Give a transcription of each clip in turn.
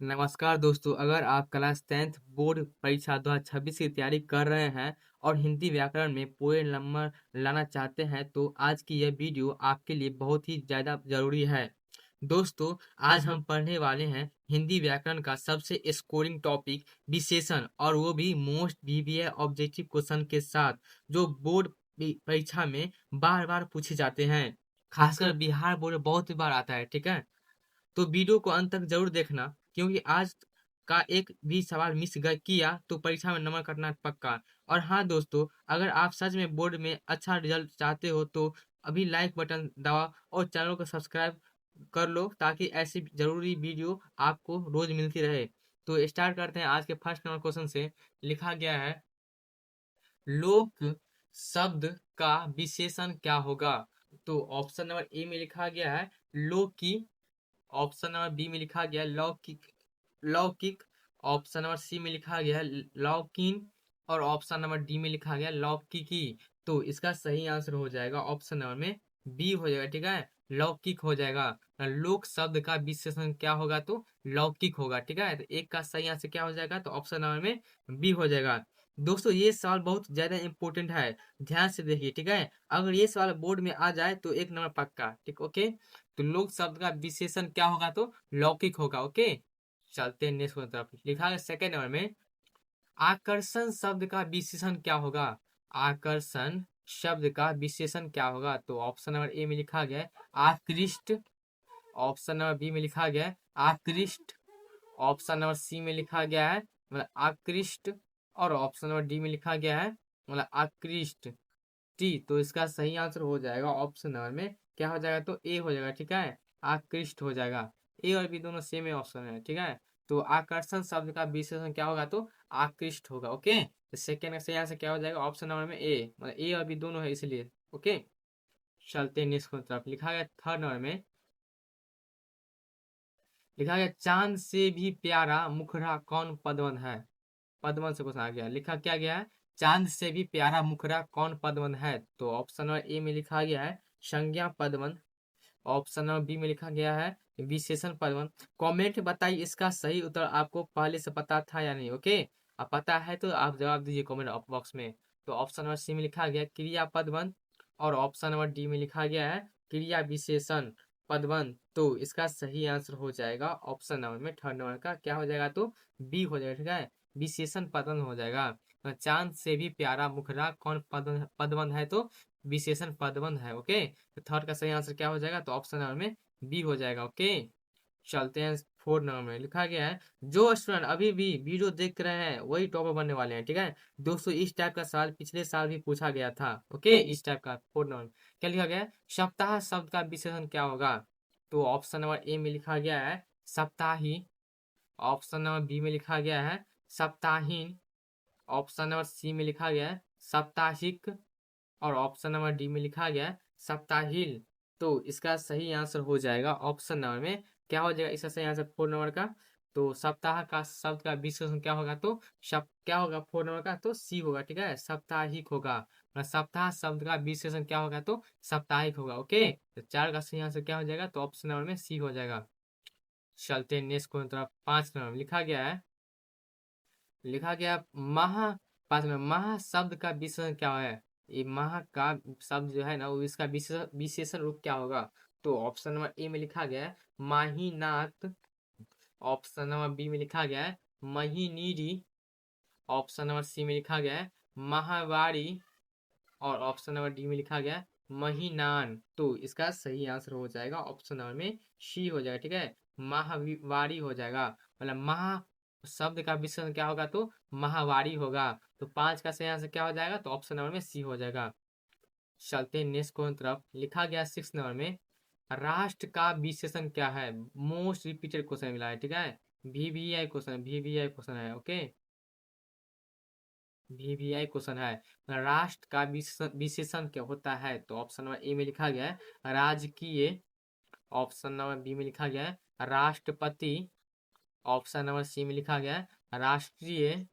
नमस्कार दोस्तों, अगर आप क्लास 10th बोर्ड परीक्षा 2026 की तैयारी कर रहे हैं और हिंदी व्याकरण में पूरे नंबर लाना चाहते हैं तो आज की यह वीडियो आपके लिए बहुत ही ज़्यादा ज़रूरी है। दोस्तों, आज हम पढ़ने वाले हैं हिंदी व्याकरण का सबसे स्कोरिंग टॉपिक विशेषण, और वो भी मोस्ट वीवीआई ऑब्जेक्टिव क्वेश्चन के साथ, जो बोर्ड परीक्षा में बार बार पूछे जाते हैं। खासकर बिहार बोर्ड में बहुत बार आता है। ठीक है, तो वीडियो को अंत तक जरूर देखना, क्योंकि आज का एक भी सवाल मिस किया तो परीक्षा में नंबर कटना पक्का। और हाँ दोस्तों, अगर आप सच में बोर्ड में अच्छा रिजल्ट चाहते हो तो अभी लाइक बटन दबाओ और चैनल को सब्सक्राइब कर लो, ताकि ऐसी जरूरी वीडियो आपको रोज मिलती रहे। तो स्टार्ट करते हैं आज के फर्स्ट नंबर क्वेश्चन से। लिखा गया है, लोक शब्द का विशेषण क्या होगा? तो ऑप्शन नंबर ए में लिखा गया है लोकी, ऑप्शन नंबर बी में लिखा गया है लौकिक लौकिक, ऑप्शन नंबर सी में लिखा गया है लौकीन, और ऑप्शन नंबर डी में लिखा गया है लौकिकी। तो इसका सही आंसर हो जाएगा ऑप्शन नंबर में बी हो जाएगा। ठीक है, लौकिक हो जाएगा। लोक शब्द का विशेषण क्या होगा? तो लौकिक होगा। ठीक है, तो एक का सही आंसर क्या हो जाएगा? तो ऑप्शन नंबर में बी हो जाएगा। दोस्तों, ये सवाल बहुत ज्यादा इंपॉर्टेंट है, ध्यान से देखिए। ठीक है, अगर ये सवाल बोर्ड में आ जाए तो एक नंबर पक्का। ठीक, ओके। तो लोक शब्द का विशेषण क्या होगा? तो लौकिक होगा। ओके, चलते हैं नेक्स्ट तरफ। लिखा है सेकेंड नंबर में, आकर्षण शब्द का विशेषण क्या होगा? आकर्षण शब्द का विशेषण क्या होगा? तो ऑप्शन नंबर ए में लिखा गया है आकृष्ट, ऑप्शन नंबर बी में लिखा गया है आकृष्ट, ऑप्शन नंबर सी में लिखा गया है मतलब आकृष्ट, और ऑप्शन नंबर डी में लिखा गया है मतलब आकृष्ट। टी, तो इसका सही आंसर हो जाएगा ऑप्शन नंबर में क्या हो जाएगा? तो ए हो जाएगा। ठीक है, आकृष्ट हो जाएगा। ए और बी दोनों सेम ही ऑप्शन है। ठीक है, तो आकर्षण शब्द का विशेषण क्या होगा? तो आकृष्ट होगा। ओके, तो सेकेंड का सही आंसर क्या हो जाएगा? ऑप्शन नंबर में ए, मतलब ए और बी दोनों है इसलिए। ओके, चलते हैं नेक्स्ट तरफ। लिखा गया थर्ड नंबर में, लिखा गया चांद से भी प्यारा मुखड़ा कौन पदवन है? पदवन से क्वेश्चन आ गया। लिखा क्या गया है? चांद से भी प्यारा मुखड़ा कौन पदवन है? तो ऑप्शन नंबर ए में लिखा गया है संज्ञा पदवन, ऑप्शन नंबर बी में लिखा गया है विशेषण पदवन। कमेंट बताइए इसका सही उत्तर आपको पहले से पता था या नहीं। ओके, अब पता है तो आप जवाब दीजिए कमेंट बॉक्स में। तो ऑप्शन नंबर सी में लिखा गया क्रिया पदवन, और ऑप्शन नंबर डी में लिखा गया है क्रिया विशेषण पदवन। तो इसका सही आंसर हो जाएगा ऑप्शन नंबर में थर्ड नंबर का क्या हो जाएगा? तो बी हो जाएगा। ठीक है, विशेषण पदवन हो जाएगा। चांद से भी प्यारा मुखड़ा कौन पदवन पदवन है? तो विशेषण पदवन है। ओके, तो थर्ड का सही आंसर क्या हो जाएगा? तो ऑप्शन नंबर में बी हो जाएगा। ओके, चलते हैं फोर्थ नंबर में। लिखा गया है जो स्टूडेंट अभी भी वीडियो देख रहे हैं वही टॉपर बनने वाले हैं। ठीक है दोस्तों, इस टाइप का सवाल पिछले साल भी पूछा गया था। ओके, इस टाइप का फोर्थ नंबर क्या लिखा गया है? सप्ताह शब्द का विशेषण क्या होगा? तो ऑप्शन नंबर ए में लिखा गया है सप्ताही, ऑप्शन नंबर बी में लिखा गया है सप्ताहीन, ऑप्शन नंबर सी में लिखा गया है साप्ताहिक, और ऑप्शन नंबर डी में लिखा गया है सप्ताहिल। तो इसका सही आंसर हो जाएगा ऑप्शन नंबर में क्या हो जाएगा? इसका सही आंसर फोर नंबर का, तो सप्ताह का शब्द का विशेषण क्या होगा? तो क्या होगा फोर नंबर का? तो सी होगा। ठीक है, साप्ताहिक होगा। सप्ताह शब्द का विशेषण क्या होगा? तो साप्ताहिक होगा। ओके, तो चार का सही आंसर क्या हो जाएगा? तो ऑप्शन नंबर में सी हो जाएगा। चलते हैं नेक्स्ट को तरफ। पांच नंबर में लिखा गया है, लिखा गया महा, पास में महा शब्द का विशेषण क्या है? ये महा का शब्द जो है ना, वो इसका विशेषण रूप क्या होगा? तो ऑप्शन नंबर ए में लिखा गया है माहीनाथ, ऑप्शन नंबर बी में लिखा गया है महीनीरी, ऑप्शन नंबर सी में लिखा गया है महावारी, और ऑप्शन नंबर डी में लिखा गया है महीनान। तो इसका सही आंसर हो जाएगा ऑप्शन नंबर में सी हो जाएगा। ठीक है, महावारी हो जाएगा, मतलब महा शब्द का विशेषण क्या होगा? तो महावारी होगा। तो पांच का सही आंसर क्या हो जाएगा? तो ऑप्शन नंबर में सी हो जाएगा। चलते हैं नेक्स्ट क्वेश्चन तरफ। लिखा गया सिक्स नंबर में, राष्ट्र का विशेषण क्या है? मोस्ट रिपीटेड क्वेश्चन मिला है। ठीक है, वीवीआई क्वेश्चन, वीवीआई क्वेश्चन है। ओके, वीवीआई क्वेश्चन है। राष्ट्र का विशेषण क्या होता है? तो ऑप्शन नंबर ए में लिखा गया है राजकीय, ऑप्शन नंबर बी में लिखा गया है राष्ट्रपति, ऑप्शन नंबर सी में लिखा गया है राष्ट्रीय,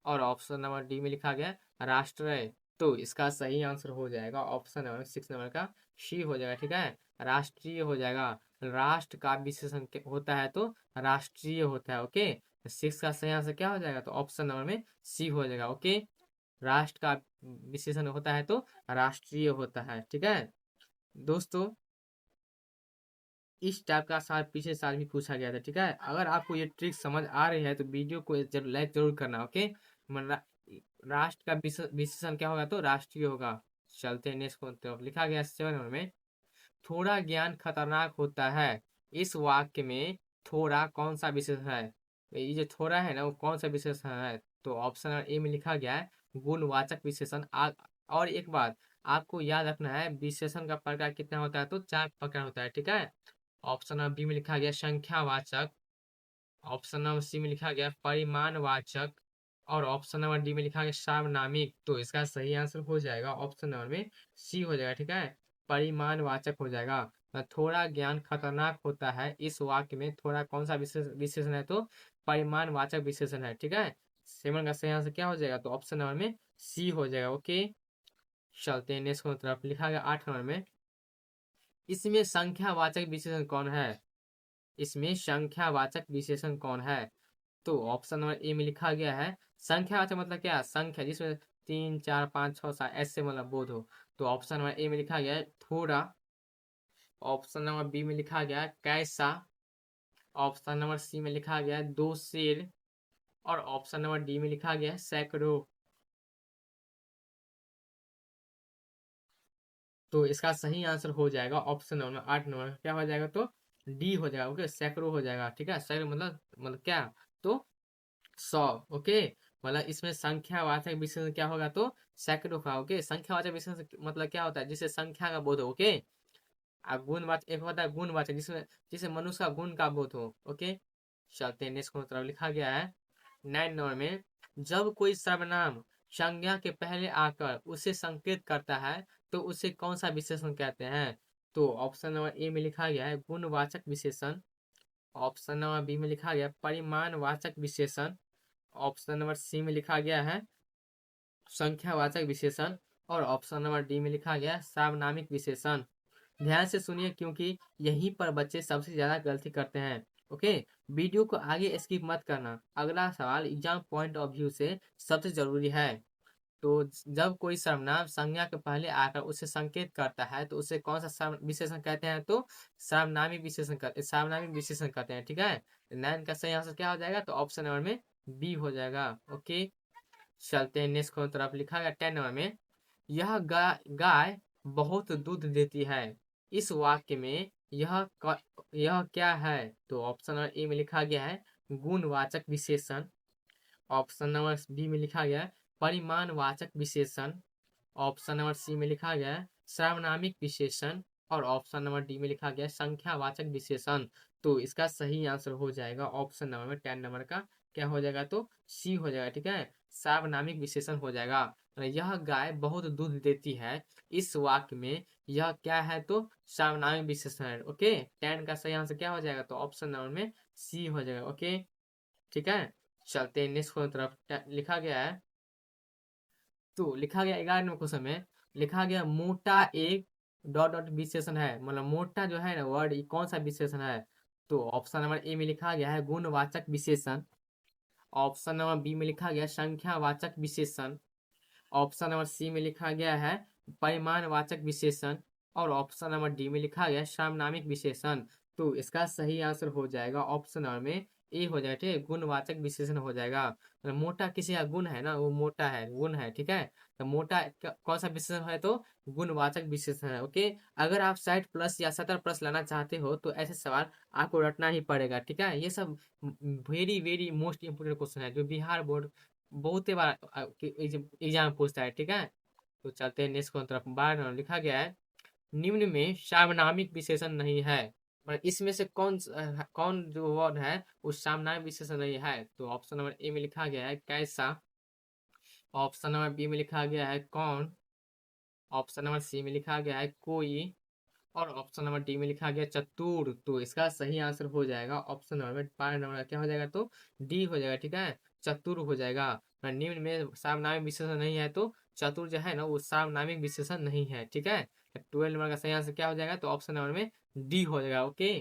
और ऑप्शन नंबर डी में लिखा गया है राष्ट्रीय। तो इसका सही आंसर हो जाएगा ऑप्शन नंबर सिक्स नंबर का सी हो जाएगा। ठीक है, राष्ट्रीय हो जाएगा। राष्ट्र का विशेषण होता है तो राष्ट्रीय होता है। ओके, 6 का सही आंसर क्या हो जाएगा? तो ऑप्शन नंबर में सी हो जाएगा। ओके, राष्ट्र का विशेषण होता है तो राष्ट्रीय होता है। ठीक है दोस्तों, इस टाइप का सवाल पिछले साल भी पूछा गया था। ठीक है, अगर आपको ये ट्रिक समझ आ रही है तो वीडियो को जरूर लाइक जरूर करना। ओके, राष्ट्र का विशेषण क्या होगा? तो राष्ट्रीय होगा। चलते हैं नेक्स्ट को। लिखा गया 7 नंबर में, थोड़ा ज्ञान खतरनाक होता है। इस वाक्य में थोड़ा कौन सा विशेषण है? तो ये जो थोड़ा है ना, वो कौन सा विशेषण है? तो ऑप्शन ए में लिखा गया है गुणवाचक विशेषण। और एक बात आपको याद रखना है, विशेषण का प्रकार कितना होता है? तो 4 प्रकार होता है। ठीक है, ऑप्शन नंबर बी में लिखा गया संख्यावाचक, ऑप्शन नंबर सी में लिखा गया परिमाणवाचक, और ऑप्शन नंबर डी में लिखा गया सार्वनामिक। तो इसका सही आंसर हो जाएगा ऑप्शन नंबर में सी हो जाएगा। ठीक है, परिमाणवाचक हो जाएगा। थोड़ा ज्ञान खतरनाक होता है, इस वाक्य में थोड़ा कौन सा विशेषण है? तो परिमाणवाचक विशेषण है। ठीक है, 7 का सही आंसर क्या हो जाएगा? तो ऑप्शन नंबर में सी हो जाएगा। ओके, चलते हैं नेक्स्ट तरफ। लिखा गया 8 नंबर में, इसमें संख्यावाचक विशेषण कौन है? इसमें संख्यावाचक विशेषण कौन है? तो ऑप्शन नंबर ए में लिखा गया है संख्यावाचक मतलब क्या? संख्या जिसमें 3 4 5 6 7 ऐसे मतलब बोध हो। तो ऑप्शन नंबर ए में लिखा गया है थोड़ा, ऑप्शन नंबर बी में लिखा गया है कैसा, ऑप्शन नंबर सी में लिखा गया है दो शेर, और ऑप्शन नंबर डी में लिखा गया है सैकड़ों। तो इसका सही आंसर हो जाएगा ऑप्शन नंबर 8 नंबर क्या हो जाएगा? तो डी हो जाएगा। ओके, सैकड़ों हो जाएगा। ठीक है, सैकड़ों मतलब क्या? तो 100। ओके, मतलब इसमें संख्यावाचक विशेषण क्या होगा? तो सैकड़ों का। ओके, संख्यावाचक विशेषण मतलब क्या होता है? जिसे संख्या का बोध हो। ओके, अब गुणवाचक एक होता है गुणवाचक, जिसमें जिसे मनुष्य का गुण का बोध हो। ओके, चलते हैं नेक्स्ट तरफ। लिखा गया है 9 नंबर में, जब कोई सर्वनाम संज्ञा के पहले आकर उसे संकेत करता है तो उसे कौन सा विशेषण कहते हैं? तो ऑप्शन नंबर ए में लिखा गया है गुणवाचक विशेषण, ऑप्शन नंबर बी में लिखा गया परिमाणवाचक विशेषण, ऑप्शन नंबर सी में लिखा गया है संख्यावाचक विशेषण, और ऑप्शन नंबर डी में लिखा गया सार्वनामिक विशेषण। ध्यान से सुनिए क्योंकि यहीं पर बच्चे सबसे ज्यादा गलती करते हैं। ओके, वीडियो को आगे स्किप मत करना। अगला सवाल एग्जाम पॉइंट ऑफ व्यू से सबसे जरूरी है। तो जब कोई सर्वनाम संज्ञा के पहले आकर उसे संकेत करता है तो उसे कौन सा विशेषण कहते हैं? तो सार्वनामिक विशेषण कहते हैं। ठीक है, 9 का सही आंसर क्या हो जाएगा? तो ऑप्शन नंबर में बी हो जाएगा। ओके, चलते हैं नेक्स्ट की तरफ। लिखा गया 10 नंबर में, यह गाय बहुत दूध देती है। इस वाक्य में यह क्या है? तो ऑप्शन नंबर ए में लिखा गया है गुणवाचक विशेषण, ऑप्शन नंबर बी में लिखा गया है परिमाणवाचक विशेषण, ऑप्शन नंबर सी में लिखा गया है सार्वनामिक विशेषण, और ऑप्शन नंबर डी में लिखा गया है संख्यावाचक विशेषण। तो इसका सही आंसर हो जाएगा ऑप्शन नंबर में 10 नंबर का क्या हो जाएगा? तो सी हो जाएगा। ठीक है, सार्वनामिक विशेषण हो जाएगा। यह गाय बहुत दूध देती है, इस वाक्य में यह क्या है? तो सार्वनामिक विशेषण है। ओके, 10 का सही आंसर क्या हो जाएगा? तो ऑप्शन नंबर में सी हो जाएगा। ओके, ठीक है, चलते हैं नेक्स्ट तरफ। लिखा गया है, तो लिखा गया 11 नंबर क्वेश्चन में, लिखा गया मोटा एक डॉट डॉट विशेषण है। मतलब मोटा जो है ना वर्ड, ये कौन सा विशेषण है? तो ऑप्शन नंबर ए में लिखा गया है गुणवाचक विशेषण, ऑप्शन नंबर बी में लिखा गया संख्यावाचक विशेषण, ऑप्शन नंबर सी में लिखा गया है परिमाणवाचक विशेषण, और ऑप्शन नंबर डी में लिखा गया है सार्वनामिक विशेषण। तो इसका सही आंसर हो जाएगा ऑप्शन नंबर में ए हो जाएगा। ठीक है, गुणवाचक विशेषण हो जाएगा। मतलब मोटा किसी का गुण है ना, वो मोटा है, गुण है। ठीक है, तो मोटा कौन सा विशेषण है? तो गुणवाचक विशेषण है। ओके, अगर आप 60 प्लस या 70 प्लस लाना चाहते हो तो ऐसे सवाल आपको रटना ही पड़ेगा। ठीक है, ये सब very very most important question है जो बिहार बोर्ड बहुत ही बार एग्जाम में पूछता है। ठीक है, तो चलते हैं नेक्स्ट की तरफ। 12 नंबर लिखा गया है, निम्न में सार्वनामिक विशेषण नहीं है। पर इसमें से कौन जो वर्ड है वो सार्वनामिक विशेषण नहीं है? तो ऑप्शन नंबर ए में लिखा गया है कैसा, ऑप्शन नंबर बी में लिखा गया है कौन, ऑप्शन नंबर सी में लिखा गया है कोई, और ऑप्शन नंबर डी में लिखा गया चतुर। तो इसका सही आंसर हो जाएगा ऑप्शन नंबर में 12 नंबर क्या हो जाएगा? तो डी हो जाएगा। ठीक है, चतुर हो जाएगा। निम्न में सार्वनामिक विशेषण नहीं है तो चतुर जो है ना वो सार्वनामिक विशेषण नहीं है। ठीक है, 12 नंबर का सही आंसर क्या हो जाएगा? तो ऑप्शन नंबर में डी हो जाएगा। ओके,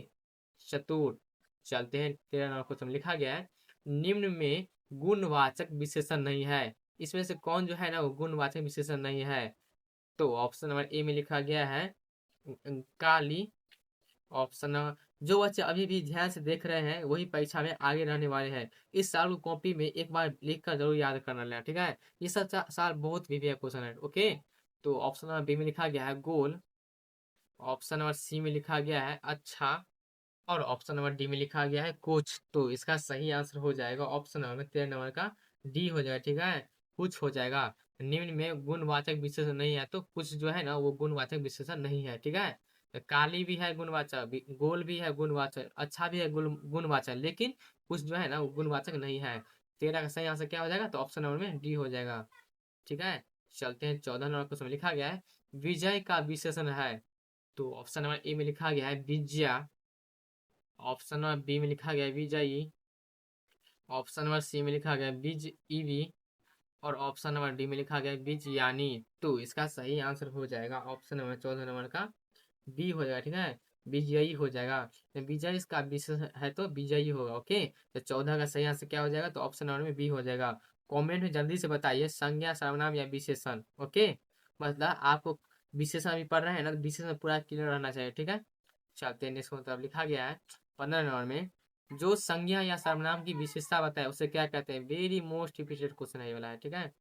चतुर। चलते हैं 13 नंबर क्वेश्चन में लिखा गया है निम्न में गुणवाचक विशेषण नहीं है। इसमें से कौन जो है ना वो गुणवाचक विशेषण नहीं है। तो ऑप्शन नंबर ए में लिखा गया है काली। ऑप्शन जो बच्चे अभी भी ध्यान से देख रहे हैं वही परीक्षा में आगे रहने वाले हैं। इस साल को कॉपी में एक बार लिख कर जरूर याद करना लेना, ठीक है। ये सब साल बहुत वीवीआई क्वेश्चन है, ओके। तो ऑप्शन नंबर बी में लिखा गया है गोल। ऑप्शन नंबर सी में लिखा गया है अच्छा। और ऑप्शन नंबर डी में लिखा गया है कुछ। तो इसका सही आंसर हो जाएगा ऑप्शन नंबर 13 नंबर का डी हो जाएगा, ठीक है। कुछ हो जाएगा। निम्न में गुणवाचक विशेषण नहीं है, तो कुछ जो है ना वो गुणवाचक विशेषण नहीं है, ठीक है। तो काली भी है गुणवाचक, गोल भी है गुणवाचक, अच्छा भी है गुणवाचक, लेकिन कुछ जो है ना वो गुणवाचक नहीं है। 13 का सही आंसर क्या हो जाएगा, तो ऑप्शन नंबर में डी हो जाएगा, ठीक है। चलते हैं 14 नंबर क्वेश्चन में लिखा गया है विजय का विशेषण है। तो ऑप्शन नंबर ए में लिखा गया है विजया। ऑप्शन नंबर बी में लिखा गया है विजयी। ऑप्शन नंबर सी में लिखा गया है बीज ईवी। और ऑप्शन नंबर डी में लिखा गया है बीज यानी। तो इसका सही आंसर हो जाएगा ऑप्शन नंबर 14 नंबर का बी हो जाएगा, ठीक है। विजयी हो जाएगा। तो विजय इसका विशेष है तो विजयी होगा, ओके। तो 14 का सही आंसर क्या हो जाएगा, तो ऑप्शन नंबर में बी हो जाएगा। कमेंट में जल्दी से बताइए संज्ञा सर्वनाम या विशेषण, ओके। मतलब आपको विशेषण भी पढ़ रहे हैं ना, तो विशेषण पूरा क्लियर रहना चाहिए, ठीक है। चलते हैं नेक्स्ट मतलब लिखा गया है 15 नंबर में जो संज्ञा या सर्वनाम की विशेषता बताए उसे क्या कहते हैं। वेरी मोस्ट रिपीटेड क्वेश्चन है ये वाला है, ठीक है।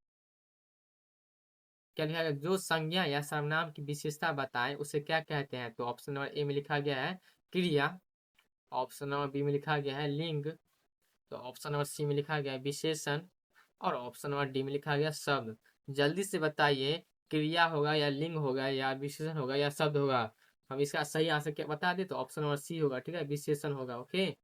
क्या लिखा गया जो संज्ञा या सर्वनाम की विशेषता बताए उसे क्या कहते हैं। तो ऑप्शन नंबर ए में लिखा गया है क्रिया। ऑप्शन नंबर बी में लिखा गया है लिंग। तो ऑप्शन नंबर सी में लिखा गया है विशेषण। और ऑप्शन नंबर डी में लिखा गया शब्द। जल्दी से बताइए क्रिया होगा या लिंग होगा या विशेषण होगा या शब्द होगा। हम इसका सही आंसर क्या बता दें, तो ऑप्शन नंबर सी होगा, ठीक है, विशेषण होगा, ओके।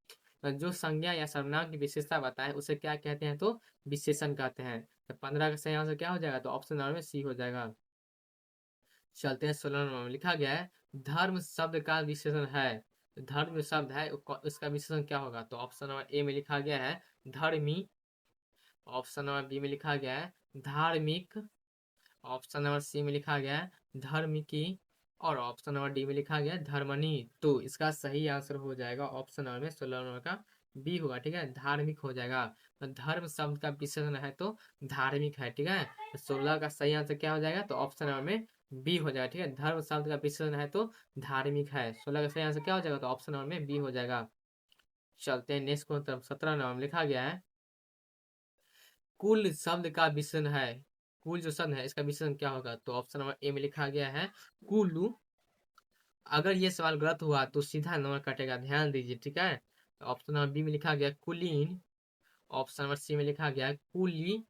जो संज्ञा या सर्वनाम की विशेषता बताए उसे क्या कहते हैं, तो विशेषण कहते हैं। तो 15 का सही आंसर क्या हो जाएगा, तो ऑप्शन नंबर में सी हो जाएगा। चलते हैं 16 नंबर में लिखा गया है धर्म शब्द का विशेषण है। धर्म जो शब्द है उसका विशेषण क्या होगा, तो ऑप्शन नंबर ए में लिखा गया है धर्मी। ऑप्शन नंबर बी में लिखा गया है धार्मिक। ऑप्शन नंबर सी में लिखा गया है धर्म की। और ऑप्शन नंबर डी में लिखा गया है धर्मनी। तो इसका सही आंसर हो जाएगा ऑप्शन नंबर में 16 नंबर का बी होगा, ठीक है, धार्मिक हो जाएगा। तो धर्म शब्द का विशेषण है तो धार्मिक है, ठीक है। तो 16 का सही आंसर क्या हो जाएगा, तो ऑप्शन नंबर में बी हो जाएगा, ठीक है। धर्म शब्द का विशेषण है तो धार्मिक है। 16 का सही आंसर क्या हो जाएगा, तो ऑप्शन नंबर में बी हो जाएगा। चलते हैं नेक्स्ट को तरफ 17 नंबर में लिखा गया है कुल शब्द का विशेषण है। कुल जो शब्द है इसका विशेषण क्या होगा, तो ऑप्शन नंबर ए में लिखा गया है कुल्लू। अगर ये सवाल गलत हुआ तो सीधा नंबर कटेगा, ध्यान दीजिए, ठीक है। ऑप्शन नंबर बी में लिखा गया कुलीन। ऑप्शन नंबर सी में लिखा गया कुली।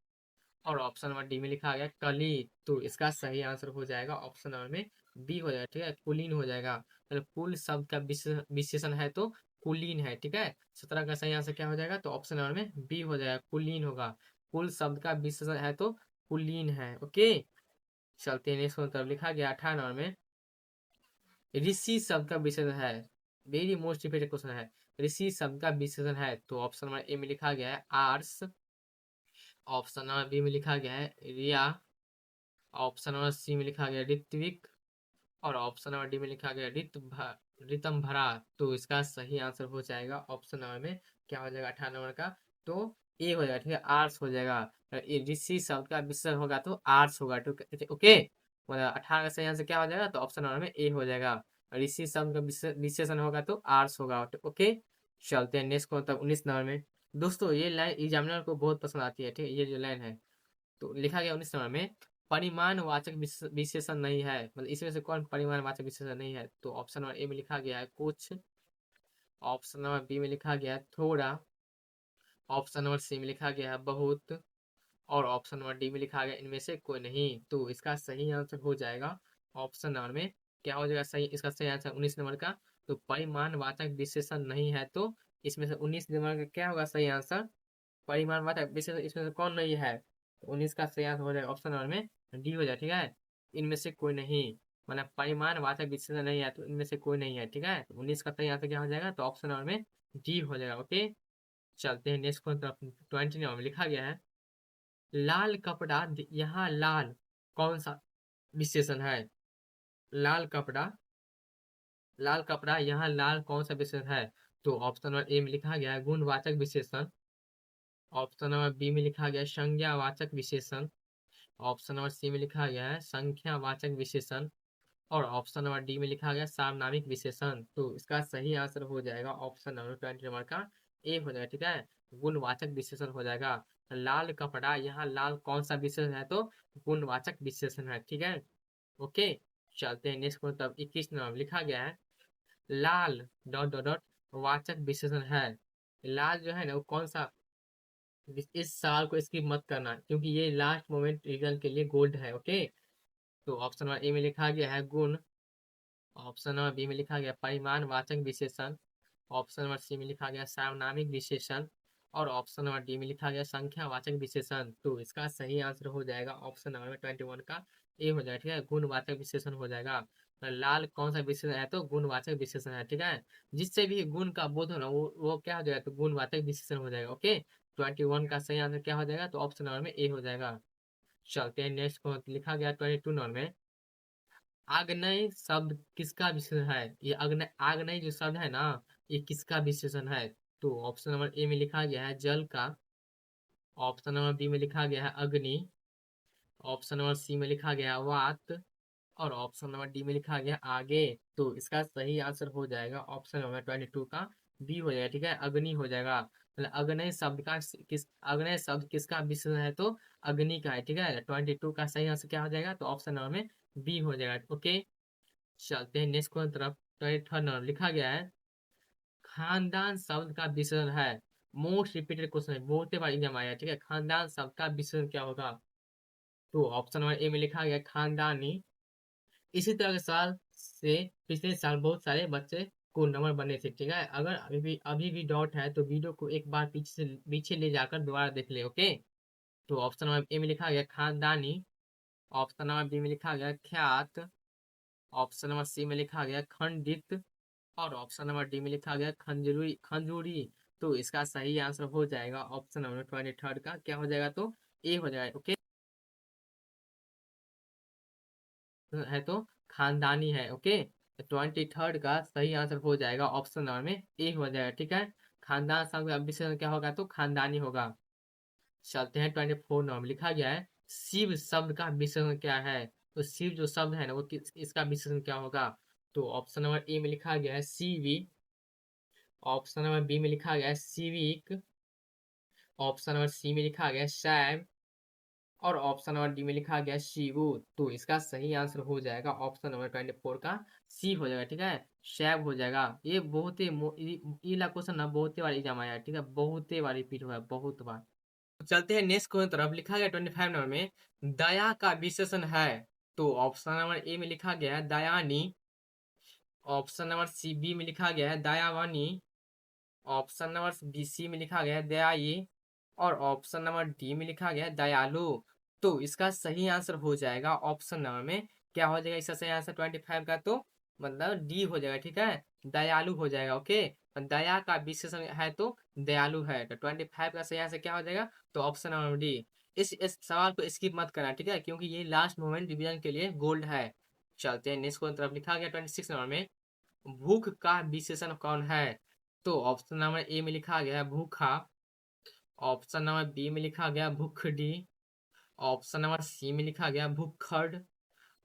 और ऑप्शन नंबर डी में लिखा गया कली। तो इसका सही आंसर हो जाएगा ऑप्शन नंबर में बी हो जाएगा, ठीक है, कुलीन हो जाएगा। मतलब कुल शब्द का विशेषण है तो कुलीन है, ठीक है। 17 का सही आंसर क्या हो जाएगा, तो ऑप्शन नंबर में बी हो जाएगा, कुलीन होगा। कुल शब्द का विशेषण है तो कुलीन है, ओके। चलते हैं नेक्स्ट तरफ लिखा गया 18 नंबर में ऋषि शब्द का विशेषण है। वेरी मोस्ट रिपीटेड क्वेश्चन है। ऋषि शब्द का विशेषण है, तो ऑप्शन नंबर ए में लिखा गया है आर्स। ऑप्शन नंबर बी में लिखा गया है रिया। ऑप्शन नंबर सी में लिखा गया ऋत्विक। और ऑप्शन नंबर डी में लिखा गया रितम भरा। तो इसका सही आंसर हो जाएगा ऑप्शन नंबर में क्या हो जाएगा 18 नंबर का, तो ए हो जाएगा, ठीक है, आर्ट्स हो जाएगा। ये ऋषि शब्द का विशेषण होगा तो आर्ट्स होगा, ओके। मतलब 18 का सही आंसर क्या हो जाएगा, तो ऑप्शन नंबर में ए हो जाएगा। ऋषि शब्द का विशेषण होगा तो आर्ट्स होगा, ओके। चलते हैं नेक्स्ट को, तब 19 नंबर में दोस्तों ये लाइन एग्जामिनर को बहुत पसंद आती है, ठीक है, ये जो लाइन है। तो लिखा गया 19 नंबर में परिमाणवाचक विशेषण नहीं है। मतलब इसमें से कौन परिमाणवाचक विशेषण नहीं है, तो ऑप्शन नंबर ए में लिखा गया है कुछ। ऑप्शन नंबर बी में लिखा गया है थोड़ा। ऑप्शन नंबर सी में लिखा गया है बहुत। और ऑप्शन नंबर डी में लिखा गया इनमें से कोई नहीं। तो इसका सही आंसर हो जाएगा ऑप्शन नंबर में क्या हो जाएगा सही, इसका सही आंसर 19 नंबर का। तो परिमाणवाचक विशेषण नहीं है, तो इसमें से 19 नंबर का क्या होगा सही आंसर, परिमाणवाचक विशेषण इसमें से कौन नहीं है, तो 19 का सही आंसर हो जाएगा ऑप्शन नंबर में डी हो जाए, ठीक है। इनमें से कोई नहीं, मतलब परिमाणवाचक विशेषण नहीं है तो इनमें से कोई नहीं है, ठीक है। तो 19 का सही आंसर क्या हो जाएगा, तो ऑप्शन नंबर में डी हो जाएगा, ओके। चलते हैं नेक्स्ट क्वेश्चन तरफ 20 नंबर में लिखा गया है लाल कपड़ा यहाँ लाल कौन सा विशेषण है। लाल कपड़ा, लाल कपड़ा यहाँ लाल कौन सा विशेषण है। तो ऑप्शन नंबर ए में लिखा गया है गुणवाचक विशेषण। ऑप्शन नंबर बी में लिखा गया है संज्ञावाचक विशेषण। ऑप्शन नंबर सी में लिखा गया है संख्यावाचक विशेषण। और ऑप्शन नंबर डी में लिखा गया सामनामिक विशेषण। तो इसका सही आंसर हो जाएगा ऑप्शन नंबर 20 नंबर का ए हो जाएगा। ठीक है, गुणवाचक विशेषण हो जाएगा। लाल कपड़ा, यहाँ लाल कौन सा विशेषण है? तो गुणवाचक विशेषण है। ठीक है, ओके। चलते हैं नेक्स्ट क्वेश्चन। तब 21 नंबर लिखा गया है लाल डॉट डॉट डॉट वाचक विशेषण है। लाल जो है ना वो कौन सा? इस सवाल को स्किप मत करना क्योंकि ये लास्ट मोमेंट रिजल्ट के लिए गोल्ड है। ओके, तो ऑप्शन नंबर ए में लिखा गया है गुण। ऑप्शन नंबर बी में लिखा गया परिमाणवाचक विशेषण। ऑप्शन नंबर सी में लिखा गया सार्वनामिक विशेषण। और ऑप्शन नंबर डी में लिखा गया संख्यावाचक विशेषण। तो इसका सही आंसर हो जाएगा ऑप्शन नंबर 21 का ए हो जाएगा। ठीक है, गुणवाचक विशेषण हो जाएगा। लाल कौन सा विशेषण है? तो गुणवाचक विशेषण है। ठीक है, जिससे भी गुण का बोध हो ना वो क्या हो जाएगा? तो गुणवाचक विशेषण हो जाएगा। ओके, 21 का सही आंसर क्या हो जाएगा? तो ऑप्शन नंबर में ए हो जाएगा। चलते हैं नेक्स्ट को। लिखा गया 22 नंबर में आग्नेय शब्द किसका विशेषण है? ये आग्नेय जो शब्द है ना ये किसका विशेषण है? तो ऑप्शन नंबर ए में लिखा गया है जल का। ऑप्शन नंबर बी में लिखा गया है अग्नि। ऑप्शन नंबर सी में लिखा गया है वात। और ऑप्शन नंबर डी में लिखा गया आगे। तो इसका सही आंसर हो जाएगा ऑप्शन नंबर 22 का बी हो जाएगा। ठीक है, अग्नि हो जाएगा। मतलब अग्नय शब्द किसका विशेषण है? तो अग्नि का है। ठीक है, 22 का सही आंसर क्या हो जाएगा? तो ऑप्शन नंबर में बी हो जाएगा। ओके, चलते हैं नेक्स्ट क्वेश्चन तरफ। 23 नंबर लिखा गया है खानदान शब्द का विशेषण है। मोस्ट रिपीटेड क्वेश्चन है, बहुत बार एग्जाम आया है। ठीक है, खानदान शब्द का विशेषण क्या होगा? तो ऑप्शन नंबर ए में लिखा गया खानदानी। इसी तरह के सवाल से पिछले साल बहुत सारे बच्चे को नंबर बने थे। ठीक है, अगर अभी भी डाउट है तो वीडियो को एक बार पीछे ले जाकर दोबारा देख ले। ओके, तो ऑप्शन नंबर ए में लिखा गया खानदानी। ऑप्शन नंबर बी में लिखा गया ख्यात। ऑप्शन नंबर सी में लिखा गया खंडित। और ऑप्शन नंबर डी में लिखा गया खंजूरी खंजूरी। तो इसका सही आंसर हो जाएगा ऑप्शन नंबर 23 का क्या हो जाएगा? तो ए हो जाएगा। ओके, है तो खानदानी है। ओके, 23 का सही आंसर हो जाएगा ऑप्शन नंबर में ए हो जाएगा। ठीक है, खानदान शब्द का विशेषण क्या होगा? तो खानदानी होगा। चलते हैं 24 नंबर लिखा गया है शिव शब्द का विशेषण क्या है? तो शिव जो शब्द है ना वो इसका विशेषण क्या होगा? तो ऑप्शन नंबर ए में लिखा गया है सीवी। ऑप्शन नंबर बी में लिखा गया है सिविक। ऑप्शन नंबर सी में लिखा गया है शैव। और ऑप्शन नंबर डी में लिखा गया है शिवु। तो इसका सही आंसर हो जाएगा ऑप्शन नंबर 24 का सी हो जाएगा। ठीक है, शैव हो जाएगा। ये बहुत ही ये क्वेश्चन ना बहुत ही बार एग्जाम आया है। ठीक है, बहुत ही बार रिपीट हुआ है, बहुत बार। तो चलते हैं नेक्स्ट क्वेश्चन तरफ। लिखा गया 25 नंबर में दया का विशेषण है। तो ऑप्शन नंबर ए में लिखा गया है दयानी। ऑप्शन नंबर सी बी में लिखा गया है दयावानी। ऑप्शन नंबर बी सी में लिखा गया है दयाई। और ऑप्शन नंबर डी में लिखा गया है दयालु। तो इसका सही आंसर हो जाएगा ऑप्शन नंबर में क्या हो जाएगा? इसका सही आंसर 25 का तो मतलब डी हो जाएगा। ठीक है, दयालु हो जाएगा। ओके, दया का विशेषण है तो दयालु है। तो 25 का सही आंसर क्या हो जाएगा? तो ऑप्शन नंबर डी। इस सवाल को स्किप मत करना। ठीक है, क्योंकि ये लास्ट मोमेंट रिवीजन के लिए गोल्ड है। चलते हैं नेक्स्ट क्वेश्चन तरफ। लिखा गया 26 नंबर में भूख का विशेषण कौन है? तो ऑप्शन नंबर ए में लिखा गया है भूखा। ऑप्शन नंबर बी में लिखा गया भूखड़ी। ऑप्शन नंबर सी में लिखा गया भूखड़।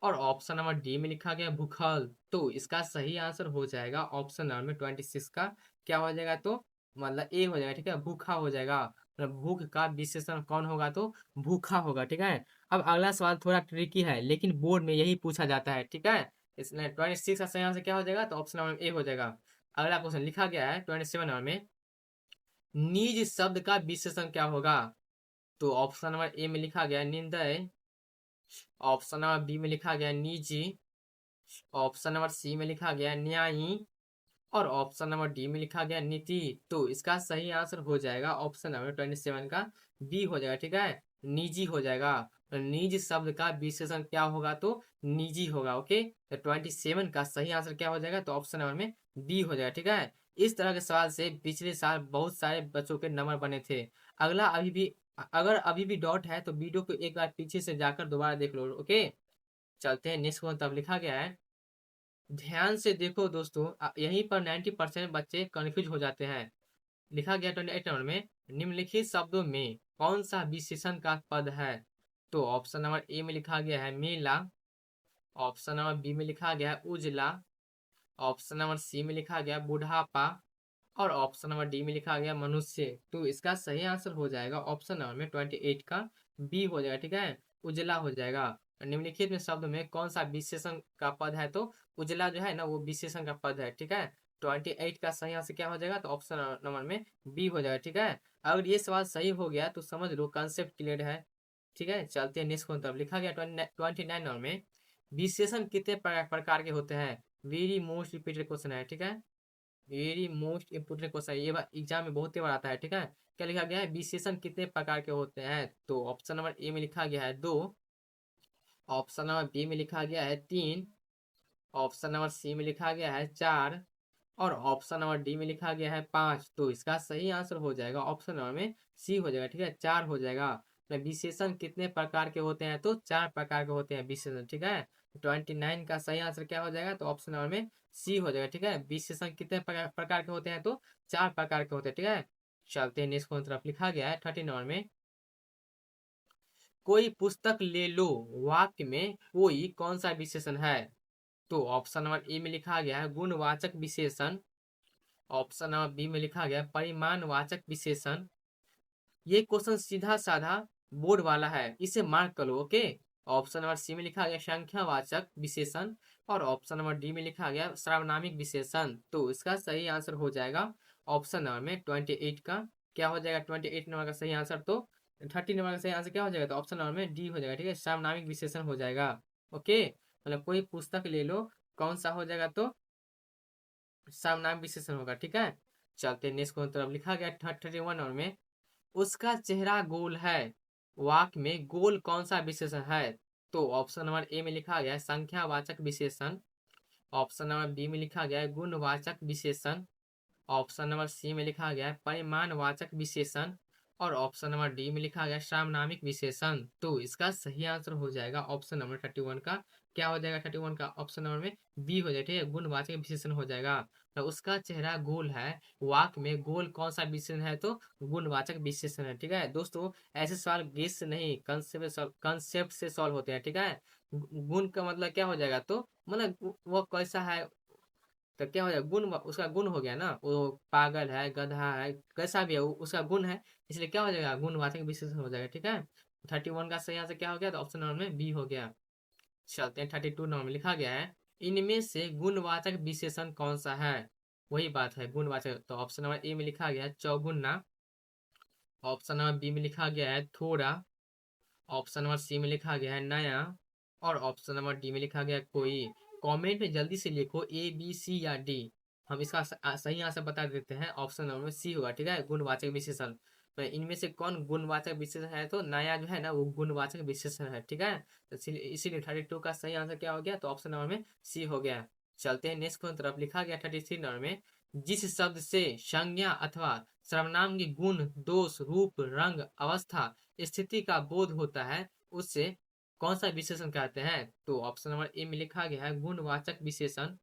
और ऑप्शन नंबर डी में लिखा गया भूखल। तो इसका सही आंसर हो जाएगा ऑप्शन नंबर में 26 का क्या हो जाएगा? तो मतलब ए हो जाएगा। ठीक है, भूखा हो जाएगा। मतलब भूख का विशेषण कौन होगा? तो भूखा होगा। ठीक है, अब अगला सवाल थोड़ा ट्रिकी है लेकिन बोर्ड में यही पूछा जाता है। ठीक है, इसलिए 26 का सही आंसर क्या हो जाएगा? तो ऑप्शन नंबर ए हो जाएगा। अगला क्वेश्चन लिखा गया है 27 नंबर में निज शब्द का विशेषण क्या होगा? तो ऑप्शन नंबर ए में लिखा गया निंदय। ऑप्शन नंबर बी में लिखा गया निजी। ऑप्शन नंबर सी में लिखा गया न्यायी। और ऑप्शन नंबर डी में लिखा गया नीति। तो इसका सही आंसर हो जाएगा ऑप्शन नंबर 27 का बी हो जाएगा। ठीक है, निजी हो जाएगा। तो निज शब्द का विशेषण क्या होगा? तो निजी होगा। ओके, तो 27 का सही आंसर क्या हो जाएगा? तो ऑप्शन नंबर में बी हो जाएगा। ठीक है, इस तरह के सवाल से पिछले साल बहुत सारे बच्चों के नंबर बने थे। अगला अगर अभी भी डाउट है तो वीडियो को एक बार पीछे से जाकर दोबारा देख लो। ओके, चलते हैं नेक्स्ट वन। तब लिखा गया है ध्यान से देखो दोस्तों, यहीं पर 90% बच्चे कंफ्यूज हो जाते हैं। लिखा गया 28 नंबर में, निम्नलिखित शब्दों में कौन सा विशेषण का पद है? तो ऑप्शन नंबर ए में लिखा गया है मेला, ऑप्शन नंबर बी में लिखा गया है उजला, ऑप्शन नंबर सी में लिखा गया बुढ़ापा, और ऑप्शन नंबर डी में लिखा गया मनुष्य। तो इसका सही आंसर हो जाएगा ऑप्शन नंबर में 28 का बी हो जाएगा, ठीक है, उजला हो जाएगा। निम्नलिखित में शब्द में कौन सा विशेषण का पद है? तो उजला जो है ना वो विशेषण का पद है, ठीक है। 28 का सही आंसर क्या हो जाएगा? तो ऑप्शन नंबर में बी हो जाएगा, ठीक है। अगर ये सवाल सही हो गया तो समझ लो कंसेप्ट क्लियर है, ठीक है। चलते हैं नेक्स्ट क्वेश्चन तरफ। लिखा गया 29 नंबर में, विशेषण कितने प्रकार के होते हैं? वेरी मोस्ट रिपीटेड क्वेश्चन है, ठीक है। वेरी मोस्ट इंपोर्टेंट क्वेश्चन, ये एग्जाम में बहुत ही बार आता है, ठीक है। क्या लिखा गया है? विशेषण कितने प्रकार के होते हैं? तो ऑप्शन नंबर ए में लिखा गया है 2, ऑप्शन नंबर बी में लिखा गया है 3, ऑप्शन नंबर सी में लिखा गया है 4, और ऑप्शन नंबर डी में लिखा गया है 5। तो इसका सही आंसर हो जाएगा ऑप्शन नंबर में सी हो जाएगा, ठीक है, 4 हो जाएगा। तो विशेषण कितने प्रकार के होते हैं? तो 4 प्रकार के होते हैं विशेषण, ठीक है। 29 का सही आंसर क्या हो जाएगा? तो ऑप्शन नंबर में सी हो जाएगा, ठीक है। विशेषण कितने प्रकार के होते हैं? तो 4 प्रकार के होते हैं, ठीक है। चलते हैं नेक्स्ट की तरफ। लिखा गया है 30 नंबर में, कोई पुस्तक ले लो वाक्य में कोई कौन सा विशेषण है? तो ऑप्शन नंबर ए में लिखा गया है गुणवाचक विशेषण, ऑप्शन नंबर बी में लिखा गया परिमाणवाचक विशेषण। ये क्वेश्चन सीधा साधा बोर्ड वाला है, इसे मार्क कर लो, ओके। ऑप्शन नंबर सी में लिखा गया संख्यावाचक विशेषण, और ऑप्शन नंबर डी में लिखा गया सार्वनामिक विशेषण। तो इसका सही आंसर हो जाएगा ऑप्शन नंबर में 28 का क्या हो जाएगा? 28 नंबर का सही आंसर। तो 30 नंबर का सही आंसर क्या हो जाएगा? तो ऑप्शन नंबर में डी हो जाएगा, ठीक है, सार्वनामिक विशेषण हो जाएगा, ओके। मतलब कोई पुस्तक ले लो कौन सा हो जाएगा? तो सार्वनामिक विशेषण होगा, ठीक है। चलते नेक्स्ट को तरफ। लिखा गया 31 नंबर में, उसका चेहरा गोल है वाक्य में गोल कौन सा विशेषण है? तो ऑप्शन नंबर ए में लिखा गया है संख्यावाचक विशेषण, ऑप्शन नंबर बी में लिखा गया है गुणवाचक विशेषण, ऑप्शन नंबर सी में लिखा गया है परिमाणवाचक विशेषण, और ऑप्शन नंबर डी में लिखा गया है सार्वनामिक विशेषण। तो इसका सही आंसर हो जाएगा ऑप्शन नंबर 31 का क्या हो जाएगा? 31 का ऑप्शन नंबर में बी हो जाएगा, ठीक है, गुणवाचक विशेषण हो जाएगा। तो उसका चेहरा गोल है वाक्य में गोल कौन सा विशेषण है? तो गुणवाचक विशेषण है, ठीक है दोस्तों। ऐसे सवाल गेस से नहीं कंसेप्ट से सॉल्व होते हैं, ठीक है। गुण का मतलब क्या हो जाएगा? तो मतलब वो कैसा है, तो क्या हो जाएगा? गुण, उसका गुण हो गया ना, वो पागल है, गधा है, कैसा भी है वो उसका गुण है, इसलिए क्या हो जाएगा? गुणवाचक विशेषण हो जाएगा, ठीक है। 31 का सही आंसर क्या हो गया? तो ऑप्शन नंबर में बी हो गया। चलते हैं 32 नंबर में। लिखा गया है इनमें से गुणवाचक विशेषण कौन सा है? वही बात है गुणवाचक। तो ऑप्शन नंबर ए में लिखा गया है चौगुना, ऑप्शन नंबर बी में लिखा गया है थोड़ा, ऑप्शन नंबर सी में लिखा गया है नया, और ऑप्शन नंबर डी में लिखा गया है कोई। कमेंट में जल्दी से लिखो ए बी सी या डी, हम इसका सही आंसर बता देते हैं। ऑप्शन नंबर में सी होगा, ठीक है, गुणवाचक विशेषण। तो इनमें से कौन गुणवाचक विशेषण है? तो नया जो है ना वो गुणवाचक विशेषण है, ठीक है। तो इसीलिए 32 का सही आंसर क्या हो गया? तो ऑप्शन नंबर में सी हो गया। चलते हैं नेक्स्ट की तरफ। लिखा गया 33 नंबर में, जिस शब्द से संज्ञा अथवा सर्वनाम की गुण दोष रूप रंग अवस्था स्थिति का बोध होता है उससे कौन सा विशेषण कहते हैं? तो ऑप्शन नंबर ए में लिखा गया है गुणवाचक विशेषण,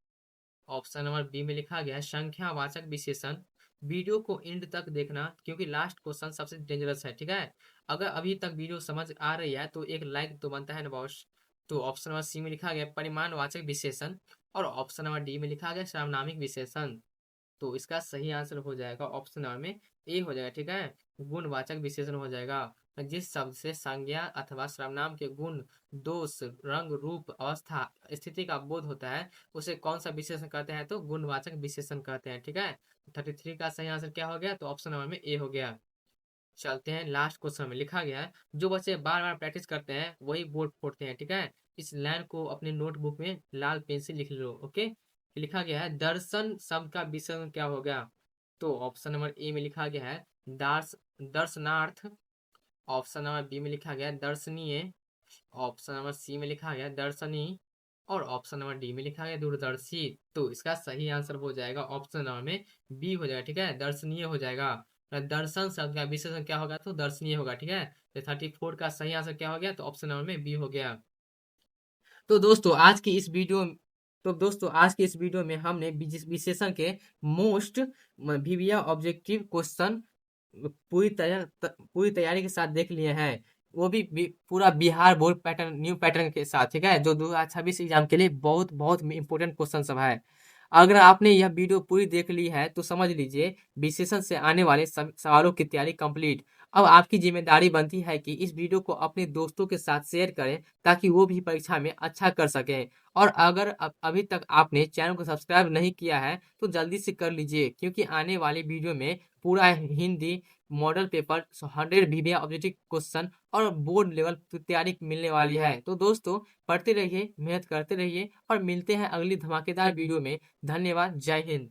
ऑप्शन नंबर बी में लिखा गया है संख्यावाचक विशेषण। वीडियो को एंड तक देखना क्योंकि लास्ट क्वेश्चन सबसे डेंजरस है, ठीक है। अगर अभी तक वीडियो समझ आ रही है तो एक लाइक तो बनता है ना बॉस। तो ऑप्शन नंबर सी में लिखा गया परिमाणवाचक विशेषण, और ऑप्शन नंबर डी में लिखा गया सार्वनामिक विशेषण। तो इसका सही आंसर हो जाएगा ऑप्शन नंबर में ए हो जाएगा, ठीक है, गुणवाचक विशेषण हो जाएगा। जिस शब्द से संज्ञा अथवा सर्वनाम के गुण दोष रंग रूप अवस्था स्थिति का बोध होता है उसे कौन सा विशेषण कहते हैं? तो गुणवाचक विशेषण कहते हैं, ठीक है। 33 का सही आंसर क्या हो गया? तो ऑप्शन नंबर में ए हो गया। चलते हैं लास्ट क्वेश्चन में। लिखा गया है जो बच्चे बार बार प्रैक्टिस करते हैं वही बोर्ड फोड़ते हैं, ठीक है। इस लाइन को अपने नोटबुक में लाल पेन से लिख लो, ओके। लिखा गया है दर्शन शब्द का विशेषण क्या हो गया? तो ऑप्शन नंबर ए में लिखा गया है दर्शनार्थ, ऑप्शन नंबर बी में लिखा गया है दर्शनीय, ऑप्शन नंबर सी में लिखा गया है दर्शनी, और ऑप्शन नंबर डी में लिखा गया दूरदर्शी। तो इसका सही आंसर हो जाएगा ऑप्शन नंबर में बी हो जाएगा, ठीक है, दर्शनीय हो जाएगा। दर्शन शब्द का विशेषण क्या होगा? तो दर्शनीय होगा, ठीक है। तो 34 का सही आंसर क्या हो गया? तो ऑप्शन नंबर में बी हो गया। तो दोस्तों आज की इस वीडियो तो दोस्तों आज के इस वीडियो में हमने विशेषण के मोस्ट वीवीआ ऑब्जेक्टिव क्वेश्चन पूरी तैयारी के साथ देख लिए हैं। वो भी पूरा Bihar board pattern new pattern के साथ, ठीक है, जो 2026 एग्जाम के लिए बहुत बहुत इंपॉर्टेंट क्वेश्चन सब है। अगर आपने यह वीडियो पूरी देख ली है तो समझ लीजिए विशेषण से आने वाले सवालों की तैयारी कंप्लीट। अब आपकी जिम्मेदारी बनती है कि इस वीडियो को अपने दोस्तों के साथ शेयर करें ताकि वो भी परीक्षा में अच्छा कर सकें। और अगर अभी तक आपने चैनल को सब्सक्राइब नहीं किया है तो जल्दी से कर लीजिए, क्योंकि आने वाली वीडियो में पूरा Hindi model paper 100 VVI objective question और बोर्ड लेवल तैयारी मिलने वाली है। तो दोस्तों पढ़ते रहिए, मेहनत करते रहिए और मिलते हैं अगली धमाकेदार वीडियो में। धन्यवाद, जय हिंद।